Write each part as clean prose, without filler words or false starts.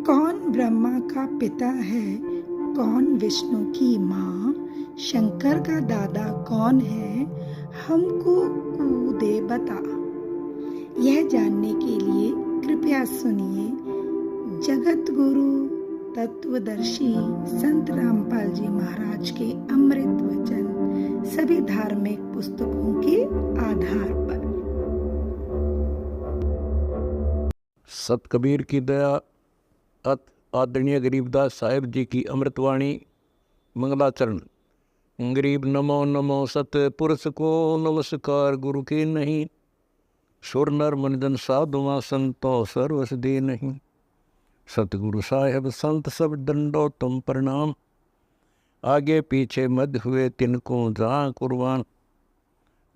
कौन ब्रह्मा का पिता है, कौन विष्णु की माँ, शंकर का दादा कौन है, हमको कूदे बता। यह जानने के लिए कृपया सुनिए जगत गुरु तत्वदर्शी संत रामपाल जी महाराज के अमृत वचन सभी धार्मिक पुस्तकों के आधार पर। सत कबीर की दया, अत आदरणीय गरीबदास साहिब जी की अमृतवाणी मंगलाचरण। गरीब नमो नमो सत पुरुष को नमस्कार, गुरु की नहीं सुर नर मुनिजन साधुआ संतो सर्वस दे नहीं। सतगुरु साहेब संत सब दंडो तुम प्रणाम, आगे पीछे मध्य हुए तिनको जहाँ कुर्बान।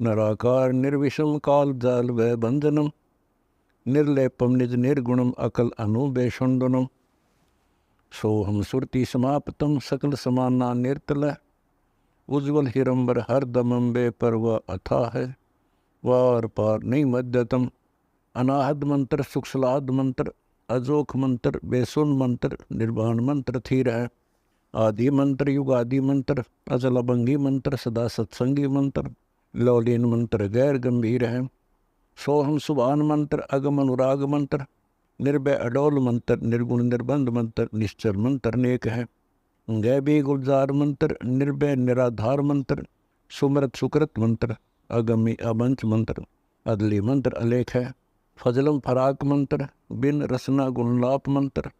नराकार निर्विषम काल जाल व बंधनम, निर्लेपम निज निर्गुणम अकल अनुबेषुंडनम। सोहम सुरति समाप्तम सकल समाना निर्तल, उज्ज्वल हिरंबर हर दमंबे पर वह अथा है। वार पार नहीं मध्यतम, अनाहद मंत्र सुखसलाद मंत्र, अजोख मंत्र बेसुन मंत्र, निर्वाण मंत्र थीर है। आदि मंत्र युगादि मंत्र, अजल अभंगी मंत्र, सदा सत्संगी मंत्र, लौलीन मंत्र गैर गंभीर है। सोहम सुभान मंत्र, अगम अनुराग मंत्र, निर्भय अडोल मंत्र, निर्गुण निर्बंध मंत्र, निश्चर मंत्र नेक है। गैबी गुलजार मंत्र, निर्भय निराधार मंत्र, सुमृत सुकृत मंत्र, अगमी अबंच मंत्र, अदली मंत्र अलेख है। फजलम फराक मंत्र, बिन रसना गुणलाप मंत्र,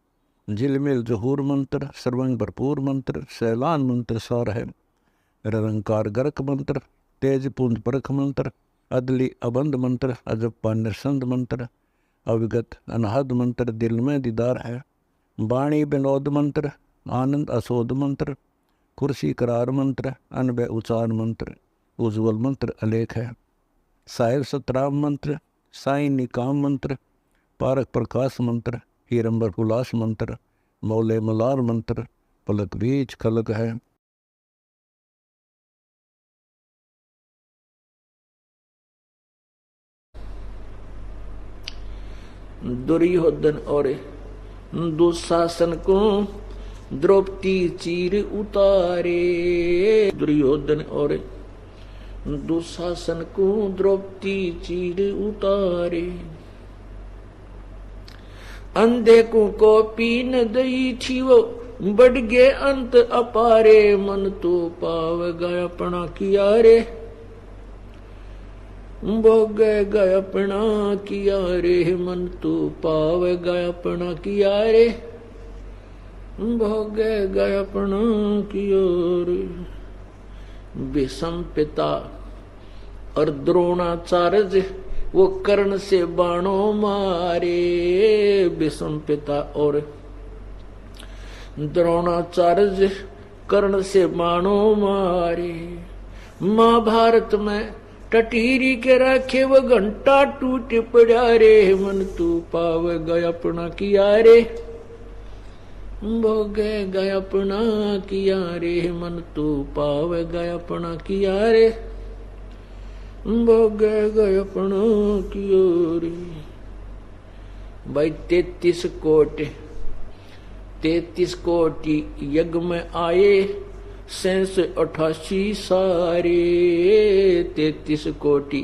झिलमिल जहूर मंत्र, सर्वंग भरपूर मंत्र, सैलान मंत्र सार है। निरंकार गर्क मंत्र, तेज पुंज परख मंत्र, अदली अबंध मंत्र, अजप्पा निरसंद मंत्र, अविगत अनहद मंत्र, दिल में दीदार है। वाणी विनोद मंत्र, आनंद असोद मंत्र, कुर्सी करार मंत्र, अनबय उचार मंत्र, उज्ज्वल मंत्र अलेख है। साहिब सतराम मंत्र, साई निकाम मंत्र, पारक प्रकाश मंत्र, हीरंबर हुलास मंत्र, मौले मलार मंत्र, पलक बीच खलक है। दुर्योधन और दुशासन को द्रौपदी चीर उतारे। दुर्योधन और दुशासन को द्रौपदी चीर उतारे। अंधे को पीन दई थी वो, बढ़ गए अंत अपारे। मन तो पाव गया अपना किया रे, भोग गए अपना किया रे। मन तो पाव गए अपना किया रे, भोग गए अपना किया रे। विषम पिता और द्रोणाचार्य वो कर्ण से बाणों मारे। विषम पिता और द्रोणाचार्य कर्ण से बाणों मारे। महाभारत में टटीरी के रखे वो घंटा टूट पड़ा रे। मन तू पाव गया अपना किया रे, भोग गया अपना किया रे। मन तू पाव गया अपना किया रे, भोग गया अपना किया रे। भाई 33 कोटि यज्ञ में आए, 88 सारे। 33 कोटि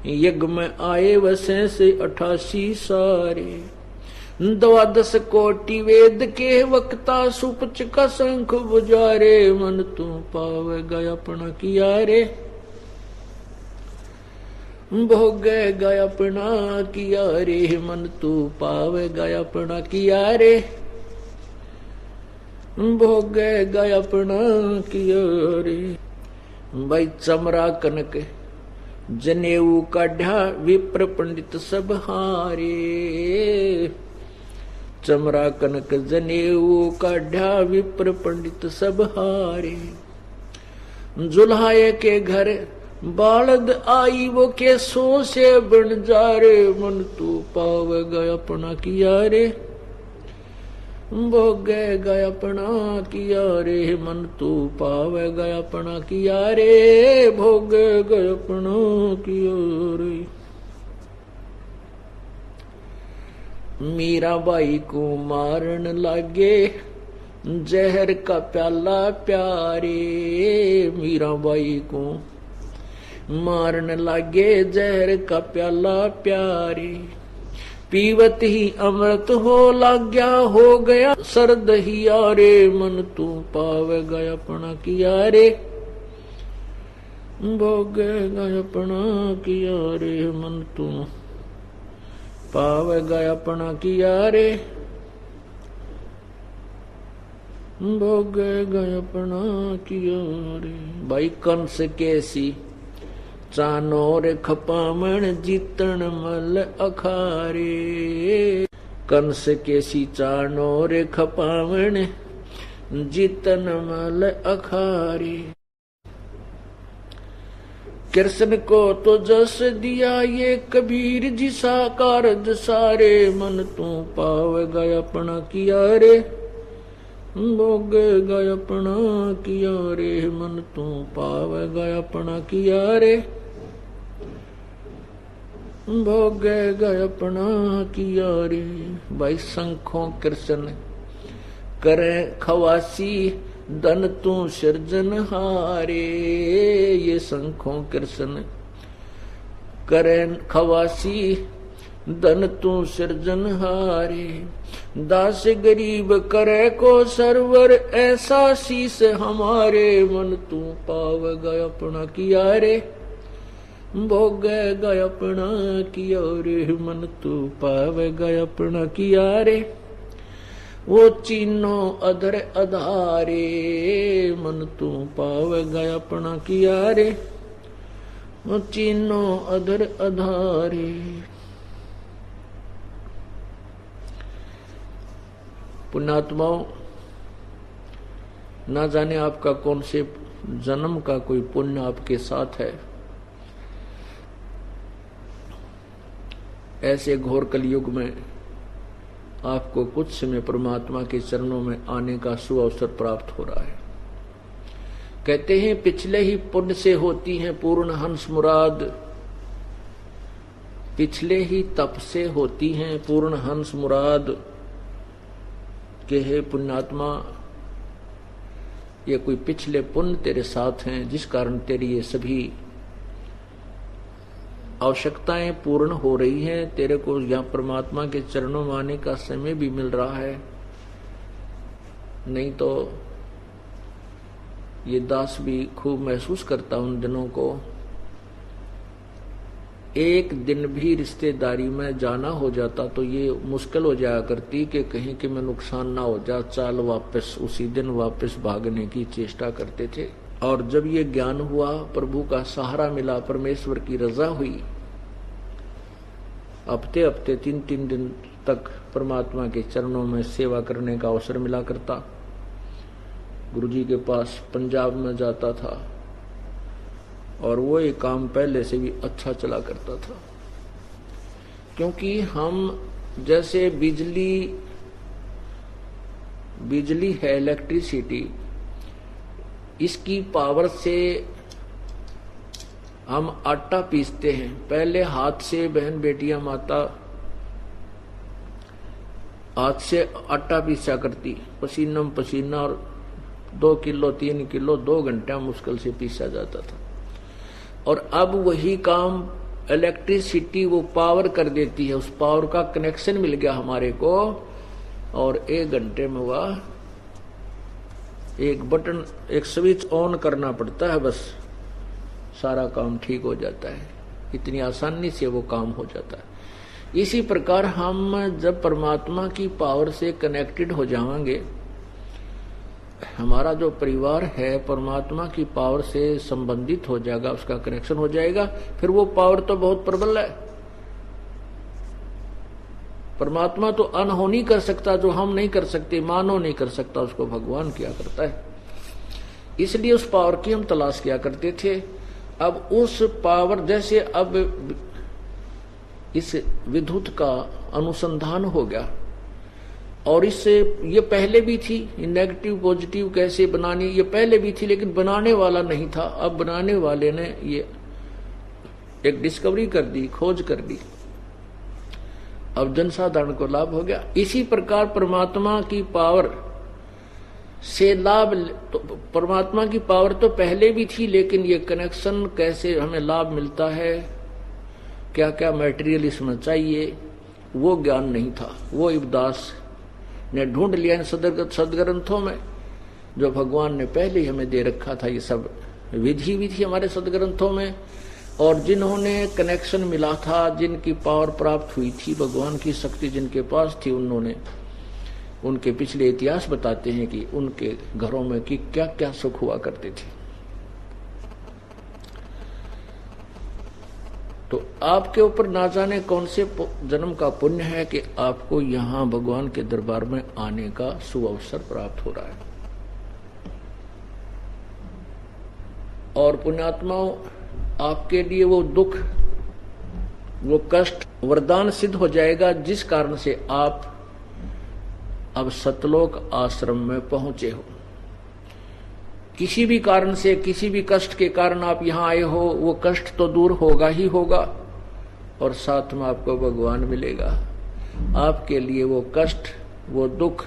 यज्ञ में आए व 88 सारे। 12 कोटि वेद के वक्ता, सुपच का शंख बुझारे। मन तू पाव गया अपना किया रे, भोग गया अपना किया रे। मन तू पाव गया अपना किया रे, भोग गया अपना किया रे। भाई चमरा कनक जनेऊ काढ़ा, विप्र पंडित सब हारे। चमरा कनक जनेऊ काढ़ा, विप्र पंडित सब हारे। जुल्हाए के घर बालद आई, वो के सो से बन जा रे। मन तू पाव गया अपना किया रे, भोग गया अपना किया रे। मन तू पाव गया अपना किया रे, भोग गया अपना किया रे। मीराबाई को मारन लागे जहर का प्याला प्यारे। मीराबाई को मारन लागे जहर का प्याला प्यारे। पीवत ही अमृत हो लाग्या हो गया सरद ही यारे। मन तू पावेगा अपना किया रे भोगेगा अपना किया रे। मन तू पावेगा अपना किया रे भोगेगा अपना किया रे। भाई कंस कैसी चानोर खपामण जीतन मल अखारे। कंस कैसी चानोर खपामण जीतन मल अखारे। कृष्ण को तो जस दिया ये कबीर जी साकार सारे। मन तू पावेगा अपना किया रे भोगेगा अपना किया रे। मन तू पावेगा अपना किया रे भोगेगा अपना किया रे। भाई शंखों कृष्ण करे खवासी धन तू सृजन हारे। ये शंखों कृष्ण करे खवासी धन तू सृजन हारे। दास गरीब करे को सरवर ऐसा शीस हमारे। मन तू पावेगा अपना किया रे भोगेगा अपना किया रे। मन तू पावेगा अपना किया रे वो चीनो अधर अधारे। मन तू पावेगा अपना किया रे वो चीनो अधर अधारे। पुण्यात्माओं, ना जाने आपका कौन से जन्म का कोई पुण्य आपके साथ है। ऐसे घोर कलयुग में आपको कुछ समय परमात्मा के चरणों में आने का सुअवसर प्राप्त हो रहा है। कहते हैं पिछले ही पुण्य से होती है पूर्ण हंस मुराद। पिछले ही तप से होती हैं पूर्ण हंस मुराद। के हे पुण्यात्मा, ये कोई पिछले पुण्य तेरे साथ हैं जिस कारण तेरी ये सभी आवश्यकताएं पूर्ण हो रही हैं। तेरे को यहाँ परमात्मा के चरणों में आने का समय भी मिल रहा है। नहीं तो ये दास भी खूब महसूस करता उन दिनों को। एक दिन भी रिश्तेदारी में जाना हो जाता तो ये मुश्किल हो जाया करती कि कहीं कि मैं नुकसान ना हो जा, चाल वापस उसी दिन वापस भागने की चेष्टा करते थे। और जब ये ज्ञान हुआ, प्रभु का सहारा मिला, परमेश्वर की रजा हुई, हफ्ते हफ्ते 3-3 दिन तक परमात्मा के चरणों में सेवा करने का अवसर मिला करता। गुरुजी के पास पंजाब में जाता था और वो ये काम पहले से भी अच्छा चला करता था। क्योंकि हम जैसे बिजली है, इलेक्ट्रिसिटी, इसकी पावर से हम आटा पीसते हैं। पहले हाथ से बहन बेटियां माता हाथ से आटा पीसा करती, पसीना पसीना, और 2 किलो 3 किलो 2 घंटा मुश्किल से पीसा जाता था। और अब वही काम इलेक्ट्रिसिटी वो पावर कर देती है। उस पावर का कनेक्शन मिल गया हमारे को और 1 घंटे में हुआ, एक बटन, एक स्विच ऑन करना पड़ता है, बस सारा काम ठीक हो जाता है। इतनी आसानी से वो काम हो जाता है। इसी प्रकार हम जब परमात्मा की पावर से कनेक्टेड हो जाएंगे, हमारा जो परिवार है परमात्मा की पावर से संबंधित हो जाएगा, उसका कनेक्शन हो जाएगा, फिर वो पावर तो बहुत प्रबल है। परमात्मा तो अनहोनी कर सकता, जो हम नहीं कर सकते, मानव नहीं कर सकता, उसको भगवान किया करता है। इसलिए उस पावर की हम तलाश किया करते थे। अब उस पावर, जैसे अब इस विद्युत का अनुसंधान हो गया, और इससे ये पहले भी थी, नेगेटिव पॉजिटिव कैसे बनानी, ये पहले भी थी, लेकिन बनाने वाला नहीं था। अब बनाने वाले ने ये एक डिस्कवरी कर दी, खोज कर दी। अब जनसाधारण को लाभ हो गया। इसी प्रकार परमात्मा की पावर से लाभ, तो परमात्मा की पावर तो पहले भी थी, लेकिन ये कनेक्शन कैसे हमें लाभ मिलता है, क्या क्या मटेरियल इसमें चाहिए, वो ज्ञान नहीं था। वो इब्दास ने ढूंढ लिया इन सदग्रंथों में, जो भगवान ने पहले ही हमें दे रखा था। ये सब विधि भी थी हमारे सदग्रंथों में, और जिन्होंने कनेक्शन मिला था, जिनकी पावर प्राप्त हुई थी, भगवान की शक्ति जिनके पास थी, उन्होंने उनके पिछले इतिहास बताते हैं कि उनके घरों में कि क्या क्या सुख हुआ करते थे। तो आपके ऊपर ना जाने कौन से जन्म का पुण्य है कि आपको यहां भगवान के दरबार में आने का सुअवसर प्राप्त हो रहा है। और पुण्यात्माओं, आपके लिए वो दुख, वो कष्ट वरदान सिद्ध हो जाएगा, जिस कारण से आप अब सतलोक आश्रम में पहुंचे हो। किसी भी कारण से, किसी भी कष्ट के कारण आप यहां आए हो, वो कष्ट तो दूर होगा ही होगा, और साथ में आपको भगवान मिलेगा। आपके लिए वो कष्ट, वो दुख,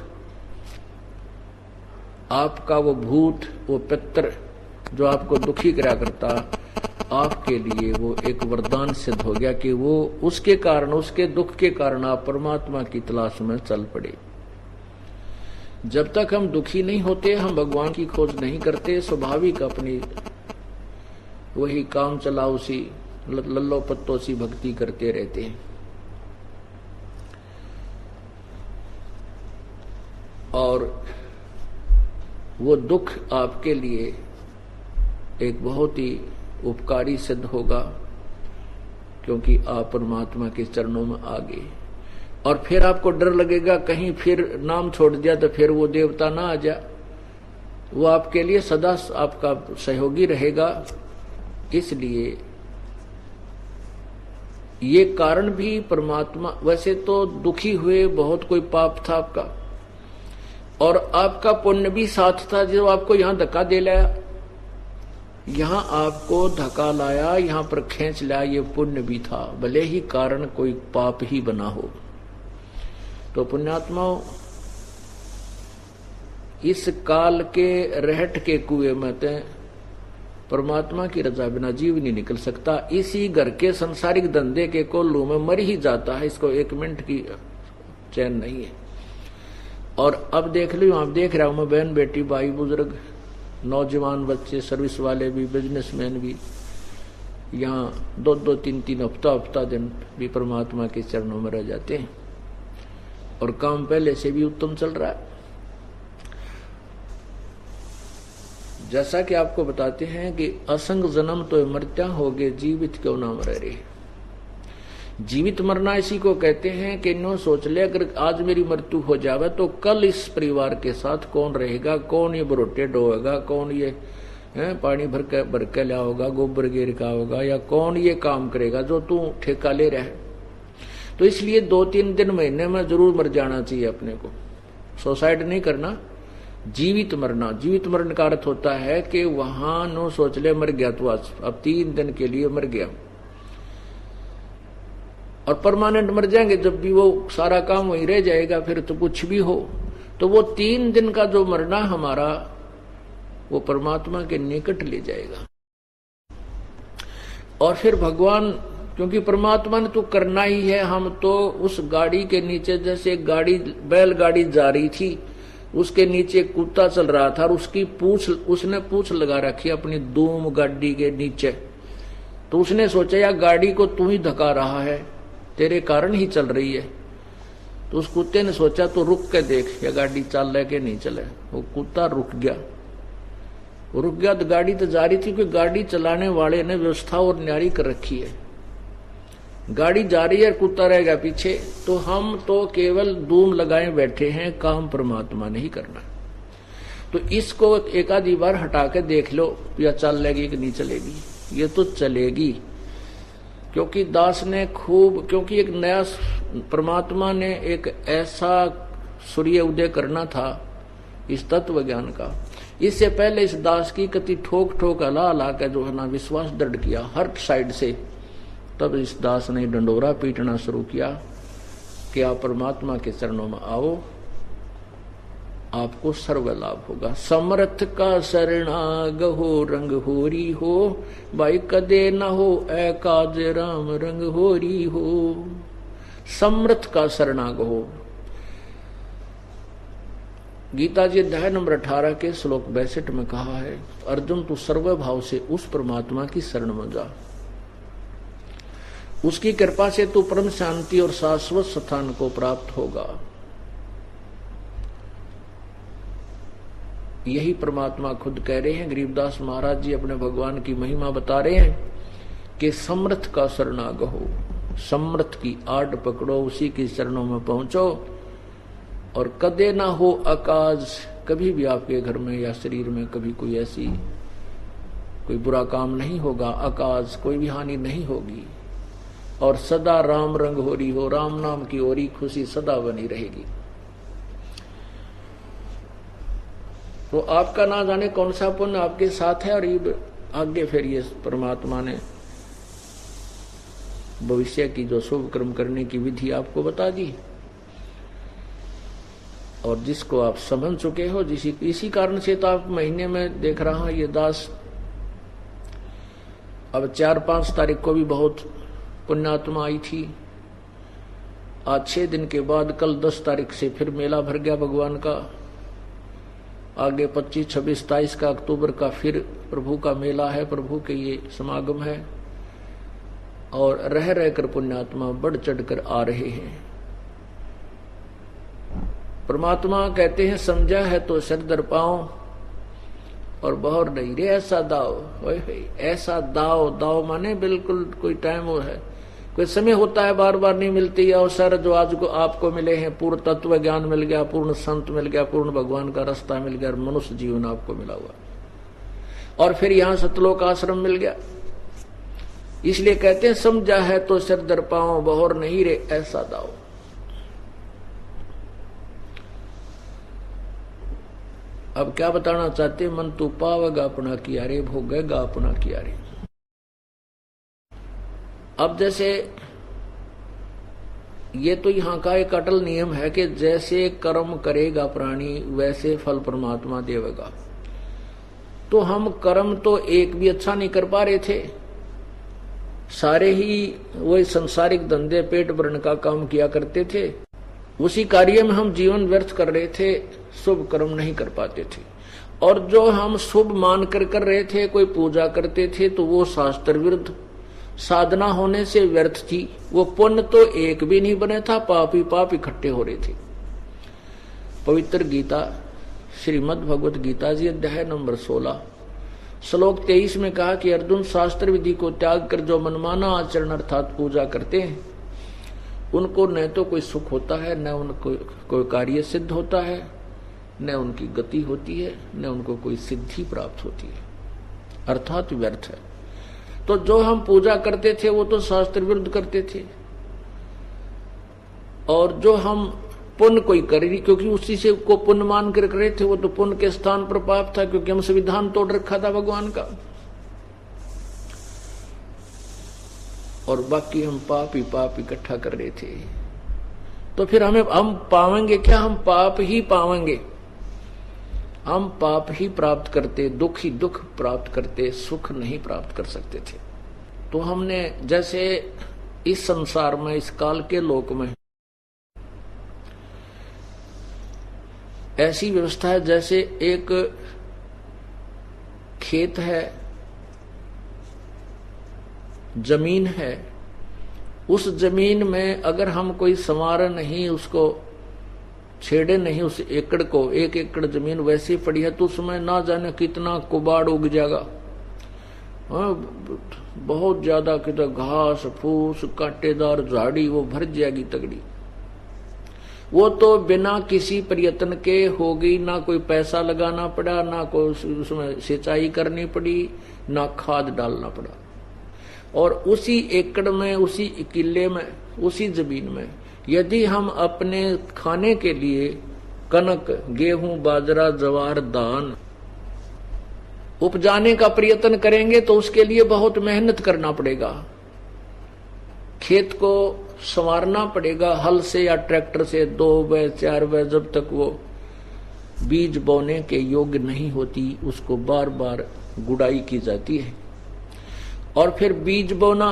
आपका वो भूत, वो पितर जो आपको दुखी करा करता, आपके लिए वो एक वरदान सिद्ध हो गया कि वो उसके कारण, उसके दुख के कारण आप परमात्मा की तलाश में चल पड़े। जब तक हम दुखी नहीं होते, हम भगवान की खोज नहीं करते, स्वाभाविक अपनी वही काम चलाऊ सी, लल्लो पत्तो सी भक्ति करते रहते हैं। और वो दुख आपके लिए एक बहुत ही उपकारी सिद्ध होगा, क्योंकि आप परमात्मा के चरणों में आ गए। और फिर आपको डर लगेगा कहीं फिर नाम छोड़ दिया तो फिर वो देवता ना आ जाए। वो आपके लिए सदा आपका सहयोगी रहेगा। इसलिए ये कारण भी परमात्मा, वैसे तो दुखी हुए, बहुत कोई पाप था आपका, और आपका पुण्य भी साथ था जो आपको यहां धक्का दे लाया, यहां आपको धक्का लाया, यहां पर खींच लाया, ये पुण्य भी था, भले ही कारण कोई पाप ही बना हो। तो पुण्यात्माओं, इस काल के रहट के कुएं में परमात्मा की रजा बिना जीव नहीं निकल सकता। इसी घर के संसारिक धंधे के कोल्लू में मर ही जाता है, इसको एक मिनट की चैन नहीं है। और अब देख लो, आप देख रहा हूं मैं, बहन बेटी, भाई बुजुर्ग, नौजवान बच्चे, सर्विस वाले भी, बिजनेसमैन भी, यहाँ 2-2, 3-3 हफ्ता दिन भी परमात्मा के चरणों में रह जाते हैं, और काम पहले से भी उत्तम चल रहा है। जैसा कि आपको बताते हैं कि असंग जन्म तो मरत्या होगे, जीवित क्यों ना मर रहे। जीवित मरना इसी को कहते हैं कि नो सोच ले, अगर आज मेरी मृत्यु हो जावे तो कल इस परिवार के साथ कौन रहेगा, कौन ये बरोटे ढोएगा, कौन ये पानी भर के लिया होगा, गोबर गिर का होगा, या कौन ये काम करेगा जो तू ठेका ले रहा है। तो इसलिए 2-3 दिन महीने में जरूर मर जाना चाहिए अपने को, सुसाइड नहीं करना। जीवित मरना, जीवित मरण का अर्थ होता है कि वहां नो सोच ले मर गया तो आज, अब 3 दिन के लिए मर गया, और परमानेंट मर जाएंगे, जब भी वो सारा काम वहीं रह जाएगा, फिर तो कुछ भी हो। तो वो 3 दिन का जो मरना हमारा, वो परमात्मा के निकट ले जाएगा। और फिर भगवान, क्योंकि परमात्मा ने तो करना ही है, हम तो उस गाड़ी के नीचे, जैसे गाड़ी, बैलगाड़ी जा रही थी, उसके नीचे कुत्ता चल रहा था, और उसकी पूंछ, उसने पूंछ लगा रखी अपनी धूम गाड़ी के नीचे। तो उसने सोचा यार गाड़ी को तू ही धका रहा है, तेरे कारण ही चल रही है। तो उस कुत्ते ने सोचा तो रुक के देख या गाड़ी चल रहा के नहीं चले। वो कुत्ता रुक गया, वो रुक गया तो गाड़ी तो जा रही थी, क्योंकि गाड़ी चलाने वाले ने व्यवस्था और न्यारी कर रखी है। गाड़ी जा रही है, कुत्ता रहेगा पीछे, तो हम तो केवल धूम लगाए बैठे हैं, काम परमात्मा ने ही करना। तो इसको एक आधी बार हटा के देख लो, या चल लेगी कि नहीं चलेगी। ये तो चलेगी, क्योंकि दास ने खूब, क्योंकि एक नया परमात्मा ने एक ऐसा सूर्य उदय करना था इस तत्व ज्ञान का। इससे पहले इस दास की कति ठोक ठोक हला हला के जो है ना विश्वास दृढ़ किया हर साइड से, तब इस दास ने डंडोरा पीटना शुरू किया कि आप परमात्मा के चरणों में आओ, आपको सर्व लाभ होगा। समर्थ का शरणाग हो, रंग होरी हो, भाई कदे न हो एकाज राम रंग होरी हो। समर्थ का शरणाग हो। गीता जी अध्याय नंबर 18 के श्लोक 62 में कहा है, अर्जुन तू सर्वभाव से उस परमात्मा की शरण में जा, उसकी कृपा से तू परम शांति और शाश्वत स्थान को प्राप्त होगा। यही परमात्मा खुद कह रहे हैं। गरीबदास महाराज जी अपने भगवान की महिमा बता रहे हैं कि समर्थ का शरणागत हो, समर्थ की आड़ पकड़ो, उसी के चरणों में पहुंचो, और कदे ना हो अकाज, कभी भी आपके घर में या शरीर में कभी कोई बुरा काम नहीं होगा, अकाज कोई भी हानि नहीं होगी, और सदा राम रंग होरी हो, राम नाम की ओरी खुशी सदा बनी रहेगी। तो आपका ना जाने कौन सा पुण्य आपके साथ है, और ये आगे फिर ये परमात्मा ने भविष्य की जो शुभ कर्म करने की विधि आपको बता दी, और जिसको आप समझ चुके हो, इसी कारण से तो आप महीने में देख रहा हूं ये दास अब 4-5 तारीख को भी बहुत पुण्यात्मा आई थी। आज 6 दिन के बाद कल 10 तारीख से फिर मेला भर गया भगवान का। आगे 25, 26, 27 का अक्टूबर का फिर प्रभु का मेला है, प्रभु के ये समागम है, और रह रहकर पुण्यात्मा बढ़ चढ़कर आ रहे हैं। परमात्मा कहते हैं समझा है तो सर दर पाओ और बहुर नहीं रे ऐसा दाव। ऐसा दाव माने बिल्कुल कोई टाइम वो है, कोई समय होता है, बार बार नहीं मिलती अवसर जो आज को आपको मिले हैं। पूर्ण तत्व ज्ञान मिल गया, पूर्ण संत मिल गया, पूर्ण भगवान का रास्ता मिल गया, मनुष्य जीवन आपको मिला हुआ, और फिर यहाँ सतलोक आश्रम मिल गया। इसलिए कहते हैं समझा है तो सर दर पाओ, बहुर नहीं रे ऐसा दाव। अब क्या बताना चाहते, मन तू पावेगा अपना किया रे, भोगेगा अपना किया रे। अब जैसे ये तो यहाँ का एक अटल नियम है कि जैसे कर्म करेगा प्राणी वैसे फल परमात्मा देवेगा। तो हम कर्म तो एक भी अच्छा नहीं कर पा रहे थे, सारे ही वही संसारिक धंधे पेट भरने का काम किया करते थे, उसी कार्य में हम जीवन व्यर्थ कर रहे थे, शुभ कर्म नहीं कर पाते थे। और जो हम शुभ मानकर कर रहे थे, कोई पूजा करते थे, तो वो शास्त्र विरुद्ध साधना होने से व्यर्थ थी। वो पुण्य तो एक भी नहीं बने था, पाप ही पाप इकट्ठे हो रहे थे। पवित्र गीता श्रीमद् भगवत गीता जी अध्याय नंबर 16 श्लोक 23 में कहा कि अर्जुन शास्त्र विधि को त्याग कर जो मनमाना आचरण अर्थात पूजा करते हैं, उनको न तो कोई सुख होता है, न उनको कोई कार्य सिद्ध होता है, न उनकी गति होती है, न उनको कोई सिद्धि प्राप्त होती है, अर्थात व्यर्थ है। तो जो हम पूजा करते थे वो तो शास्त्र विरुद्ध करते थे, और जो हम पुण्य कोई करे, क्योंकि उसी से को पुण्य मान कर रहे थे, वो तो पुण्य के स्थान पर पाप था, क्योंकि हम संविधान तोड़ रखा था भगवान का, और बाकी हम पाप ही पाप इकट्ठा कर रहे थे। तो फिर हम पावेंगे क्या? हम पाप ही पावेंगे। हम पाप ही प्राप्त करते, दुख ही दुख प्राप्त करते, सुख नहीं प्राप्त कर सकते थे। तो हमने जैसे इस संसार में, इस काल के लोक में ऐसी व्यवस्था है जैसे एक खेत है, जमीन है, उस जमीन में अगर हम कोई संवार नहीं, उसको छेड़े नहीं, उस एकड़ को, 1 एकड़ जमीन वैसी पड़ी है, तो उसमें ना जाने कितना कुबाड़ उग जाएगा। बहुत ज्यादा कितना घास फूस कांटेदार झाड़ी वो भर जाएगी तगड़ी। वो तो बिना किसी प्रयत्न के होगी, ना कोई पैसा लगाना पड़ा, ना कोई उसमें सिंचाई करनी पड़ी, ना खाद डालना पड़ा। और उसी एकड़ में, उसी किले में, उसी जमीन में यदि हम अपने खाने के लिए कनक, गेहूं, बाजरा, ज्वार, धान उपजाने का प्रयत्न करेंगे तो उसके लिए बहुत मेहनत करना पड़ेगा। खेत को संवारना पड़ेगा हल से या ट्रैक्टर से, 2 व 4 व, जब तक वो बीज बोने के योग्य नहीं होती उसको बार बार गुड़ाई की जाती है। और फिर बीज बोना,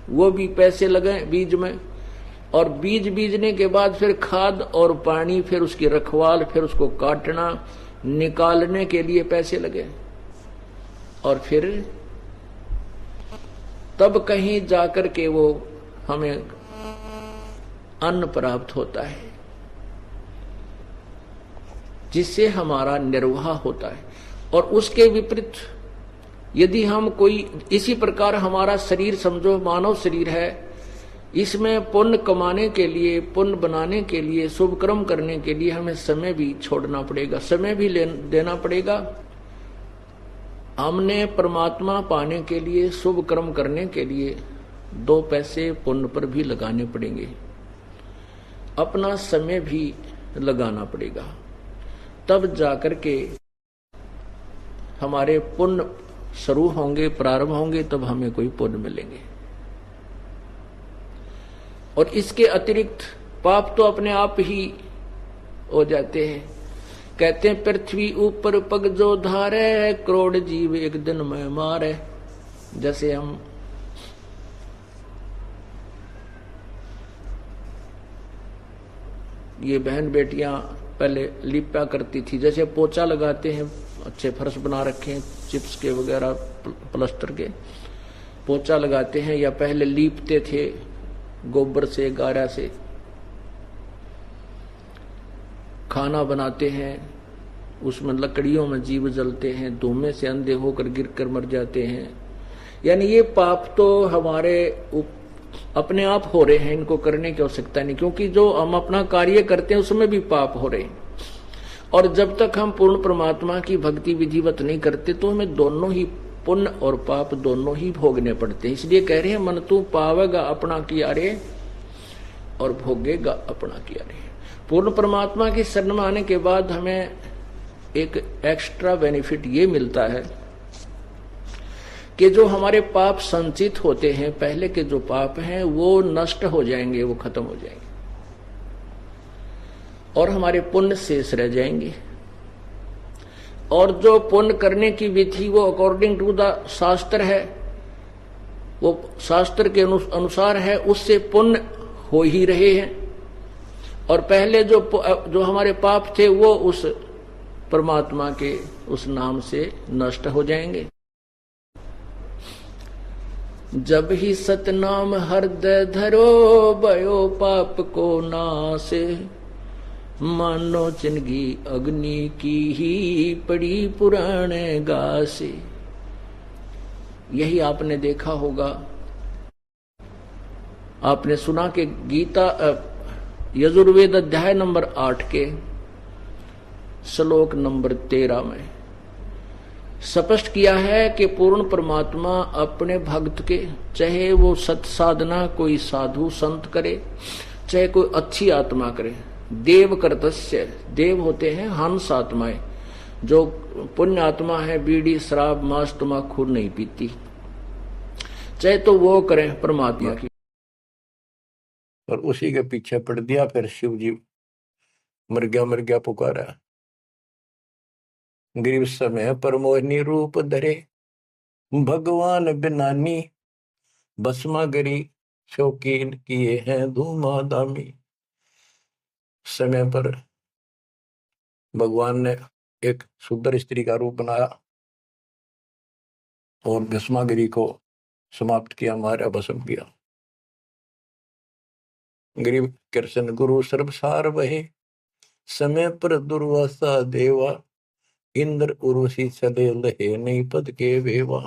वो भी पैसे लगे बीज में, और बीज बीजने के बाद फिर खाद और पानी, फिर उसकी रखवाल, फिर उसको काटना, निकालने के लिए पैसे लगे, और फिर तब कहीं जाकर के वो हमें अन्न प्राप्त होता है जिससे हमारा निर्वाह होता है। और उसके विपरीत यदि हम कोई, इसी प्रकार हमारा शरीर समझो मानव शरीर है, इसमें पुण्य कमाने के लिए, पुण्य बनाने के लिए, शुभ कर्म करने के लिए हमें समय भी छोड़ना पड़ेगा, समय भी देना पड़ेगा। हमने परमात्मा पाने के लिए, शुभ कर्म करने के लिए 2 पैसे पुण्य पर भी लगाने पड़ेंगे, अपना समय भी लगाना पड़ेगा, तब जाकर के हमारे पुण्य शुरू होंगे, प्रारंभ होंगे, तब हमें कोई पुण्य मिलेंगे। और इसके अतिरिक्त पाप तो अपने आप ही हो जाते हैं। कहते हैं पृथ्वी ऊपर पग जो धारे, करोड़ जीव एक दिन में मारे। जैसे हम ये बहन बेटियां पहले लिपा करती थी, जैसे पोचा लगाते हैं, अच्छे फर्श बना रखे हैं चिप्स के वगैरह प्लास्टर के, पोचा लगाते हैं, या पहले लीपते थे गोबर से, गारा से, खाना बनाते हैं, उसमें लकड़ियों में जीव जलते हैं, धुएं से अंधे होकर गिरकर मर जाते हैं। यानी ये पाप तो हमारे अपने आप हो रहे हैं, इनको करने की आवश्यकता नहीं, क्योंकि जो हम अपना कार्य करते हैं उसमें भी पाप हो रहे हैं। और जब तक हम पूर्ण परमात्मा की भक्ति विधिवत नहीं करते तो हमें दोनों ही पुण्य और पाप दोनों ही भोगने पड़ते हैं। इसलिए कह रहे हैं मन तू पावेगा अपना किया रे और भोगेगा अपना किया रे। पूर्ण परमात्मा की शरण में आने के बाद हमें एक एक्स्ट्रा बेनिफिट ये मिलता है कि जो हमारे पाप संचित होते हैं, पहले के जो पाप हैं वो नष्ट हो जाएंगे, वो खत्म हो जाएंगे, और हमारे पुण्य शेष रह जाएंगे। और जो पुण्य करने की विधि वो अकॉर्डिंग टू द शास्त्र है, वो शास्त्र के अनुसार है, उससे पुण्य हो ही रहे हैं। और पहले जो हमारे पाप थे वो उस परमात्मा के उस नाम से नष्ट हो जाएंगे। जब ही सतनाम हृदय धरो, भयो पाप को नासे, मानो जिंदगी अग्नि की ही पड़ी पुराने गासे। यही आपने देखा होगा, आपने सुना कि गीता यजुर्वेद अध्याय नंबर 8 के श्लोक नंबर 13 में स्पष्ट किया है कि पूर्ण परमात्मा अपने भक्त के, चाहे वो सत साधना कोई साधु संत करे, चाहे कोई अच्छी आत्मा करे, देव कर्तस्य, देव होते हैं हंस आत्माएं, जो पुण्य आत्मा है बीड़ी शराब मांस तम्बाकू नहीं पीती, चाहे तो वो करें परमात्मा की। और उसी के पीछे पड़ दिया, फिर शिव जी मर गया पुकारा। गरीब समय पर मोहिनी रूप धरे, भगवान बिनानी, भस्मा गरी शौकीन किए हैं धूमा दामी। समय पर भगवान ने एक सुंदर स्त्री का रूप बनाया और भस्मागिरी को समाप्त किया, मारा, भस्म किया। गरीब कृष्ण गुरु सर्वसार वहे, समय पर दुर्वासा देवा, इंद्र उर्वशी चले लहे नहीं पद के वेवा।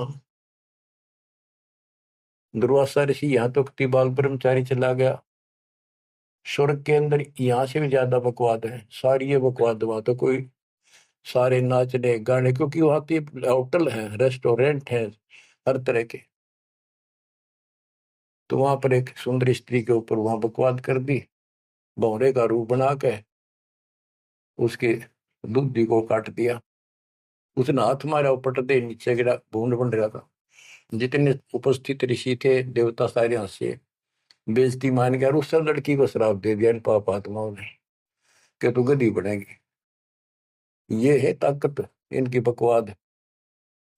दुर्वासा ऋषि यहाँ तो बाल ब्रह्मचारी चला गया, स्वर्ग के अंदर यहाँ से भी ज्यादा बकवाद है, सारी ये बकवाद। वहां तो कोई सारे नाचने गाने, क्योंकि वहां तो होटल है, रेस्टोरेंट है हर तरह के, तो वहां पर एक सुंदर स्त्री के ऊपर वहां बकवाद कर दी, भौरे का रूप बना के उसके दूधी को काट दिया, उसने हाथ मारा, पट दे नीचे गिरा, भून बन रहा था। जितने उपस्थित ऋषि थे देवता सारे हंसे, बेइज्जती मान के और उस लड़की को श्राप दे दिया इन पाप आत्माओं ने कि तू गधी बनेगी। ये है ताकत इनकी, बकवाद है।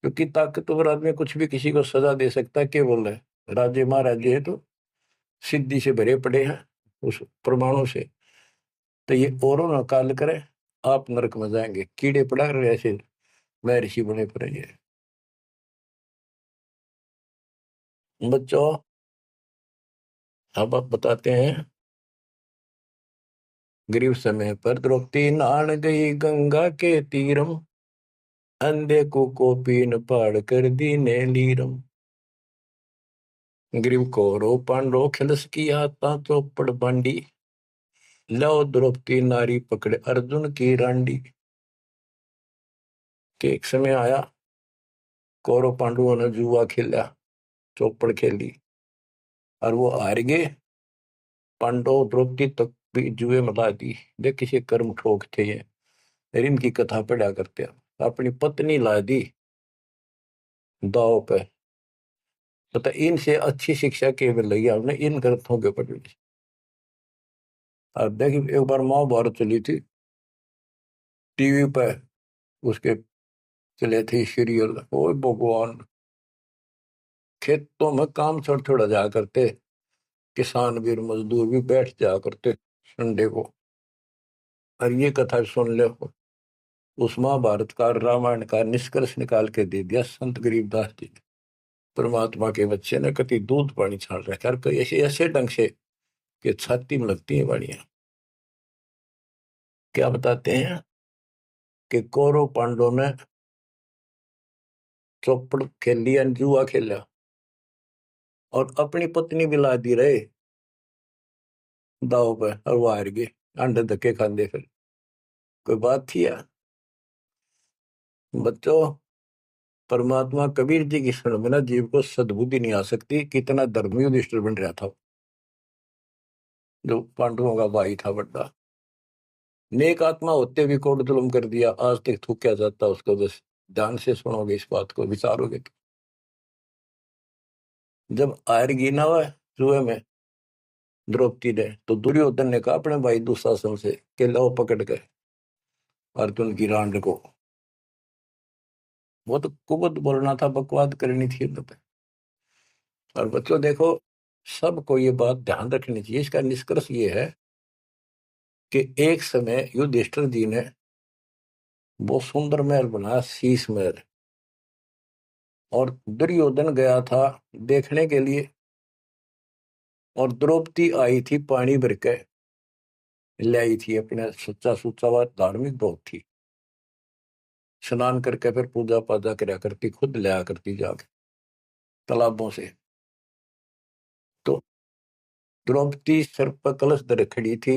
क्योंकि ताकतवर आदमी कुछ भी किसी को सजा दे सकता है, केवल है राज्य महाराज्य है तो सिद्धि से भरे पड़े हैं उस प्रमाणों से। तो ये औरों ना काल करे, आप नरक में जाएंगे, कीड़े पड़ा रहे ऐसे महर्षि बने पड़े। ये बच्चों अब आप बताते हैं, गरीब समय पर द्रौपदी नहान गई गंगा के तीरम, अंधे को पीन पाड़ कर दीने लीरम। ग्रीव कौरव पांडव खिलस की आता चौपड़ बांडी, लो द्रौपदी नारी पकड़े अर्जुन की रांडी। के एक समय आया, कौरव पांडवों ने जुआ खेला, चौपड़ खेली और वो हार गए। पांडव द्रौपदी तक भी जुए में ला दी। देख किसी कर्म ठोक थे ये, इनकी कथा पढ़ा करते हैं। अपनी पत्नी ला दी दाव पे। पता इनसे अच्छी शिक्षा केवल लगी हमने इन ग्रंथों के पढ़ने। अब देखिए एक बार महाभारत चली थी टीवी पे, उसके चले थे सीरियल। ओ भगवान, खेतों में काम छोड़ छोड़ा जा करते, किसान भी मजदूर भी बैठ जा करते संडे को, और ये कथा सुन ले। उस महाभारत का रामायण का निष्कर्ष निकाल के दे दिया संत गरीबदास जी ने। परमात्मा के बच्चे ने कति दूध पानी छाड़ रखा है ऐसे ऐसे ढंग से कि छाती में लगती है वाणियां। क्या बताते हैं कि कौरव पांडव ने चौपड़ खेल लिया, जुआ खेला और अपनी पत्नी भी ला दी रहे दाव पे, और वो हार गए। अंडे धक्के खाते फिर कोई बात थी यार। बच्चों परमात्मा कबीर जी की शरण में ना जीव को सद्बुद्धि नहीं आ सकती। कितना धर्मी युधिष्ठिर बन रहा था, जो पांडवों का भाई था बड़ा नेक आत्मा होते भी कोट जुल्म कर दिया। आज तक थूका जाता उसको। बस ध्यान से सुनोगे, इस बात को विचारोगे तो। जब आयरगी ना हुआ जुए में द्रौपदी ने, तो दुर्योधन ने कहा अपने भाई दुशासन से कि लो पकड़ के अर्जुन की रांड को। वो तो कुबत बोलना था, बकवाद करनी थी। और बच्चों देखो, सबको ये बात ध्यान रखनी चाहिए। इसका निष्कर्ष ये है कि एक समय युधिष्ठिर जी ने बहुत सुंदर महल बनाया, शीश महल, और दुर्योधन गया था देखने के लिए, और द्रौपदी आई थी पानी भर के ले आई थी। अपने सच्चा सुच्चा बात धार्मिक बहुत थी, स्नान करके फिर पूजा पाजा करा करती, खुद लिया करती जाके तालाबों से। तो द्रौपदी सिर पर कलश धर खड़ी थी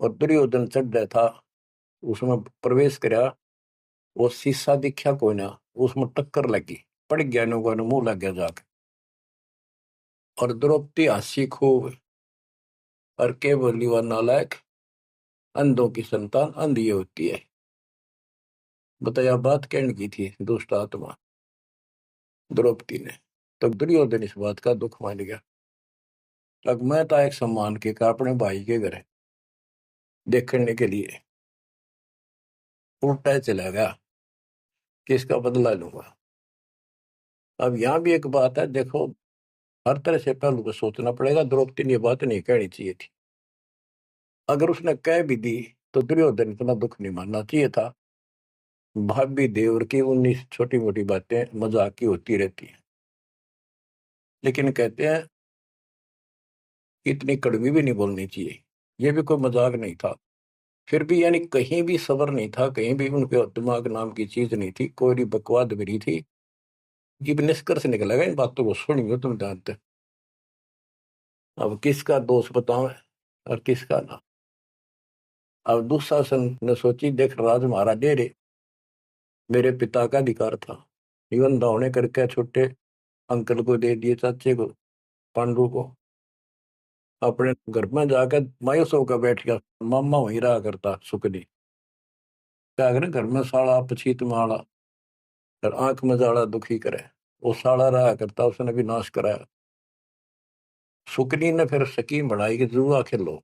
और दुर्योधन चढ़ रहा था, उसमें प्रवेश करा। वो शीशा दिखा कोई ना, उसमें टक्कर लगी, पड़ गया नुका मुंह लग गया जाके। और द्रौपदी हंसी खूब और के बोली, वह नालायक, अंधों की संतान अंधी होती है। बताया बात कहने की थी दुष्ट आत्मा द्रौपदी ने। तब दुर्योधन इस बात का दुख मान गया। अब मैं था एक सम्मान के का अपने भाई के घर देखने के लिए उल्टा चला गया कि इसका बदला लूंगा। अब यहाँ भी एक बात है, देखो हर तरह से पहलू को सोचना पड़ेगा। द्रौपदी ने ये बात नहीं कहनी चाहिए थी। अगर उसने कह भी दी तो दुर्योधन इतना दुख नहीं मानना चाहिए था। भाभी देवर की 19 छोटी मोटी बातें मजाक की होती रहती हैं, लेकिन कहते हैं इतनी कड़वी भी नहीं बोलनी चाहिए। ये भी कोई मजाक नहीं था। फिर भी यानी कहीं भी सबर नहीं था, कहीं भी उनके दिमाग नाम की चीज नहीं थी, कोई बकवाद भरी थी। ये भी निष्कर्ष निकलेगा इन बातों को सुनिए तुम जानते। अब किसका दोष बताओ और किसका ना। अब दुशासन ने सोची, देख राज हमारा दे रे, मेरे पिता का अधिकार था, जीवन दावने करके छोटे अंकल को दे दिए, चाचे को, पांडु को। अपने घर में जाकर मायूस होकर बैठ गया। मामा वहीं रहा करता सुखनी, क्या करे घर में साड़ा पछीत माड़ा और आंख में जाड़ा दुखी करे। वो साड़ा रहा करता, उसने भी नाश कराया। सुकनी ने फिर स्कीम बनाई कि जुआ खेलो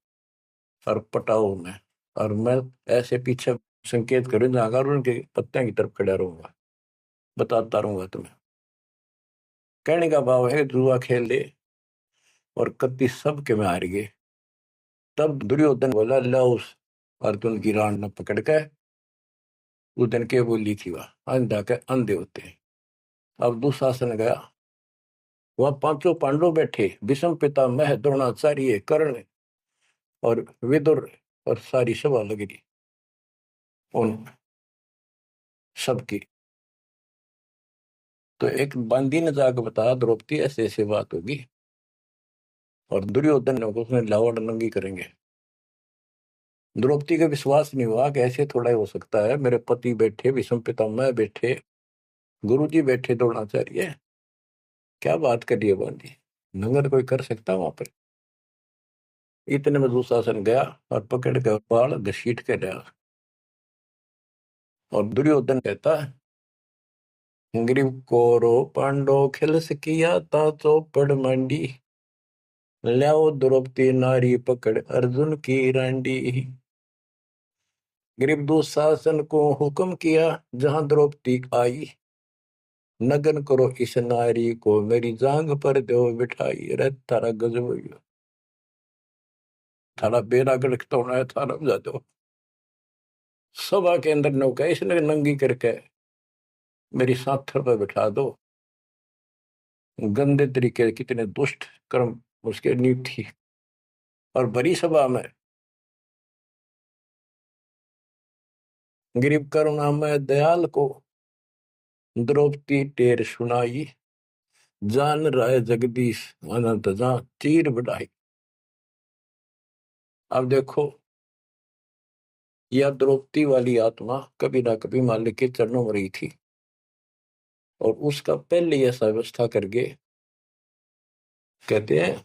और पटाओ में, और मैं ऐसे पीछे संकेत करूँ जाऊंगा और उनके पत्तियां की तरफ खड़ा रहूंगा, बताता रहूंगा तुम्हें। कहने का भाव है जुआ खेल ले, और कत्ती सब के में हार गए। तब दुर्योधन बोला ला उस अर्जुन की रान ने पकड़ के, उस दिन के बोली थी वह अंधा के अंधे होते हैं। अब दुशासन गया, वह पांचों पांडव बैठे, भीष्म पितामह द्रोणाचार्य कर्ण और विदुर, और सारी सभा लग रही उन सबकी। तो एक बंदी ने जाकर बताया द्रौपदी ऐसे ऐसे बात होगी, और दुर्योधन ने उसने लावड़ नंगी करेंगे। द्रौपदी का विश्वास नहीं हुआ कि ऐसे थोड़ा ही हो सकता है, मेरे पति बैठे, भीष्म पितामह बैठे, गुरुजी बैठे, द्रोणाचार्य, क्या बात करिए बंदी, नंगर कोई कर सकता वहां पर। इतने में दुशासन गया और पकड़ के बाल घसीट के गया, और दुर्योधन कहता है ग्रीव कोरो पांडो खिलस किया ता चौपड़ मांडी, ल्याओ द्रौपदी नारी पकड़ अर्जुन की रांडी। ग्रीव दुशासन को हुक्म किया जहां द्रौपदी आई, नगन करो इस नारी को मेरी जांग पर दो बिठाई। अरे थारा गजब हो गया, थारा बेरा गड़क तो होना है, थारा बजा दो। सभा के अंदर नौका इसने नंगी करके मेरी साथर पर बिठा दो। गंदे तरीके, कितने दुष्ट कर्म उसके नींव थी। और बड़ी सभा में गरीब करुणामय दयाल को द्रौपदी टेर सुनाई, जान राय जगदीश अनंत जा तीर बढ़ाई। अब देखो, यह द्रौपदी वाली आत्मा कभी ना कभी मालिक के चरणों में रही थी, और उसका पहले ऐसा व्यवस्था करके कहते हैं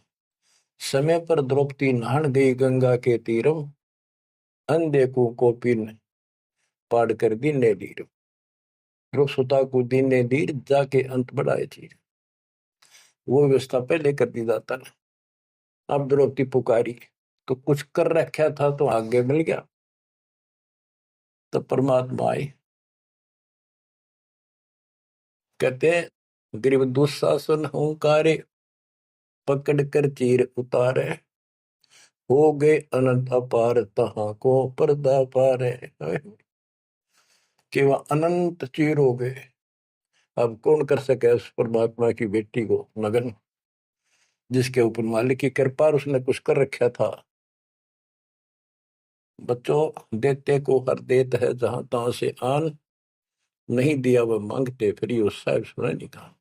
समय पर द्रौपदी नहान गई गंगा के तीरम, अंधे को कोपिन पाड़ कर दीने लीर, ध्रुव सुता को दीने लीर जाके अंत बढ़ाए चीर। वो व्यवस्था पहले कर दी जाता ना। अब द्रौपदी पुकारी तो कुछ कर रखा था तो आगे मिल गया, तो परमात्मा आए। कहते हैं गरीब दुशासन हुंकारे, पकड़ कर चीर उतारे, हो गए अनंत अपार तहां को पर्दा पारे। कि वह अनंत चीर हो गए। अब कौन कर सके उस परमात्मा की बेटी को नगन, जिसके ऊपर मालिक की कृपा, उसने कुछ कर रखा था। बच्चों, देते को हर देत है जहां तहां से आन, नहीं दिया वह मांगते फिर उस साहब सुना नहीं कहा।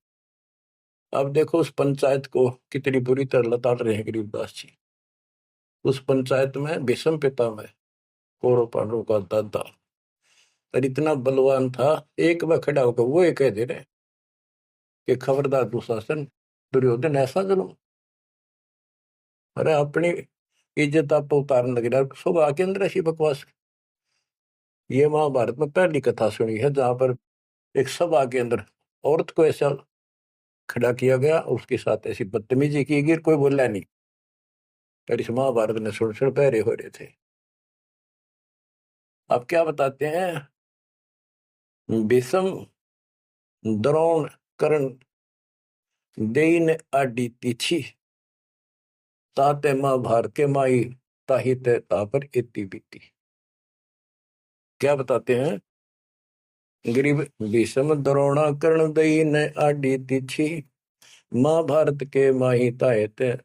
अब देखो उस पंचायत को कितनी बुरी तरह लताड़ रहे हैं गरीबदास जी। उस पंचायत में भीष्म पितामह कौरव पांडवों का दादा और इतना बलवान था, एक बार खड़ा होकर वो ये कह दे रहे कि खबरदार दुशासन, दुर्योधन ऐसा जुल्म। अरे अपनी इज्जत आप उतारने लगे यार, सब आके अंदर ऐसी बकवास। ये महाभारत में पहली कथा सुनी है जहां पर एक सभा के अंदर औरत को ऐसा खड़ा किया गया, उसके साथ ऐसी बदतमीजी की गई, कोई बोला नहीं। पर इस महाभारत ने सुन पहरे हो रहे थे। अब क्या बताते हैं, भीष्म द्रोण कर्ण देन आडी तीछी, ताते महाभारत के माई ताही ते तापर इति बीती। क्या बताते हैं, गरीब भीष्म द्रोण कर्ण देन आडी तीछी, महाभारत के माही ताहे ते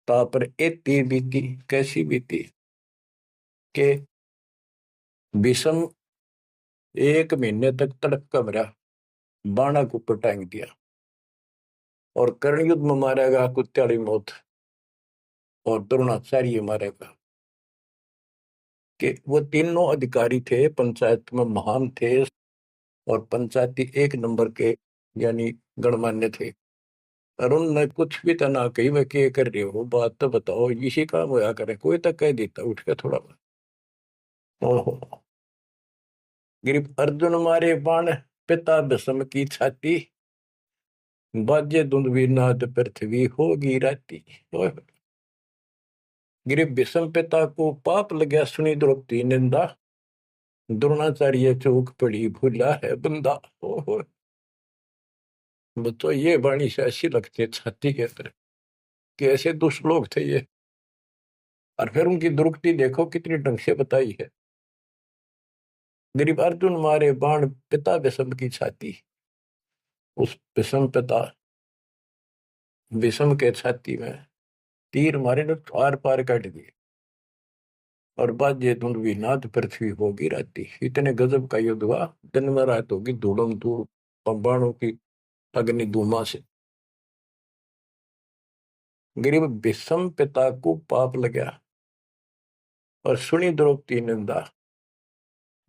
तापर इति बीती। कैसी बीती के भीष्म 1 महीने तक तड़प का मरा, बाणा को ऊपर टांग दिया, और कर्ण युद्ध में मारेगा कुत्याड़ी मौत, और द्रोणाचार्य मारेगा। कि वो तीनों अधिकारी थे, पंचायत में महान थे, और पंचायती 1 नंबर के यानी गणमान्य थे। और उनने कुछ भी तना कही वह के कर रहे हो, बात तो बताओ, इसी काम होया करे, कोई तक कह देता उठ के थोड़ा। ओहो, गिरिप अर्जुन मारे बाण, पिता भीष्म की छाती, बाजे धुंधवी नाद पृथ्वी होगी राती। ओए, गिरे विषम पिता को पाप लग्या सुनी द्रौपदी निंदा, द्रोणाचार्य चौक पड़ी भूला है बंदा। ओहो, तो ये वाणी से ऐसी लगती है छाती के अंदर कि ऐसे दुष्ट लोग थे ये। और फिर उनकी दुर्गति देखो कितनी ढंग से बताई है। गरीब अर्जुन मारे बाण पिता विषम की छाती, उस विषम पिता विषम के छाती में तीर मारे ने आर पार काट दिए। और बाजे धुंधवी नाद पृथ्वी होगी राती। इतने गजब का युद्ध हुआ, दिन में रात होगी धूड़म धूड़ बाणों की अग्नि धूमा से। गरीब विषम पिता को पाप लगा और सुनी द्रौपदी निंदा,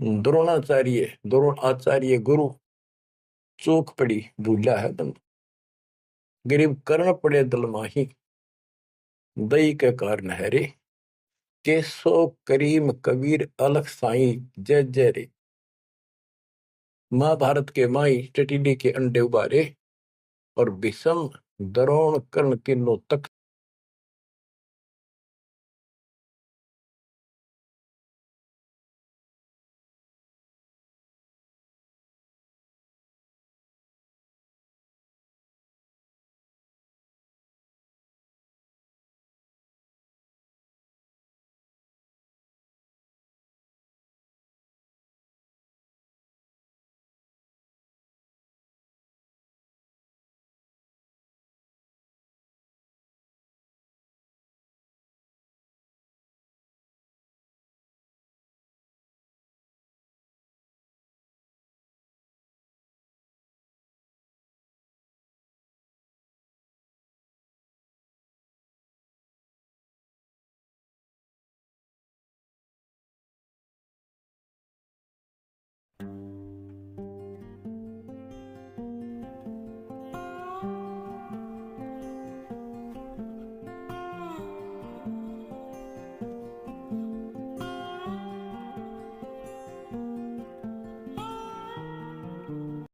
द्रोणाचार्य गुरु चूक पड़ी भूला है बंद। गरीब कर्ण पड़े दल माही, दई के कारण है रे। केसो करीम कबीर अलख साई जय जय रे। महाभारत के माई टिटिडी के अंडे उबारे और विषम द्रोण कर्ण तीनों तक